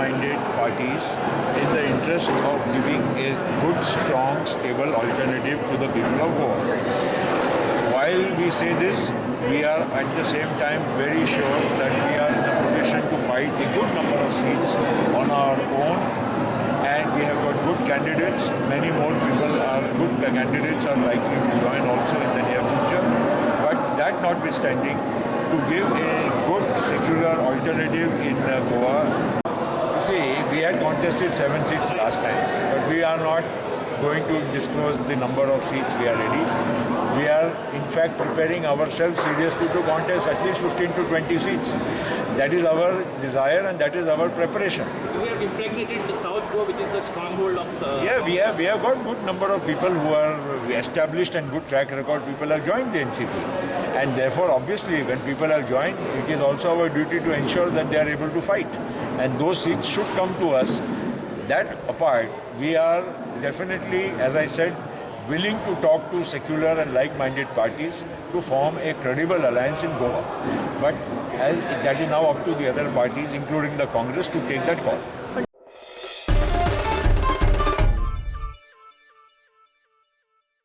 like-minded parties in the interest of giving a good, strong, stable alternative to the people of Goa. While we say this, we are at the same time very sure that we are in a position to fight a good number of seats on our own, and we have got good candidates. Many more good candidates are likely to join also in the near future. But that notwithstanding, to give a good secular alternative in Goa, you see, we had contested 7 seats last time, but we are not going to disclose the number of seats we are ready. We are in fact preparing ourselves seriously to contest at least 15 to 20 seats. That is our desire and that is our preparation. We have impregnated the South Goa, which is the stronghold of Yeah, we have got good number of people who are established and good track record. People have joined the NCP, and therefore obviously when people have joined, it is also our duty to ensure that they are able to fight, and those seats should come to us. That apart, we are definitely, as I said, willing to talk to secular and like-minded parties to form a credible alliance in Goa. But that is now up to the other parties, including the Congress, to take that call.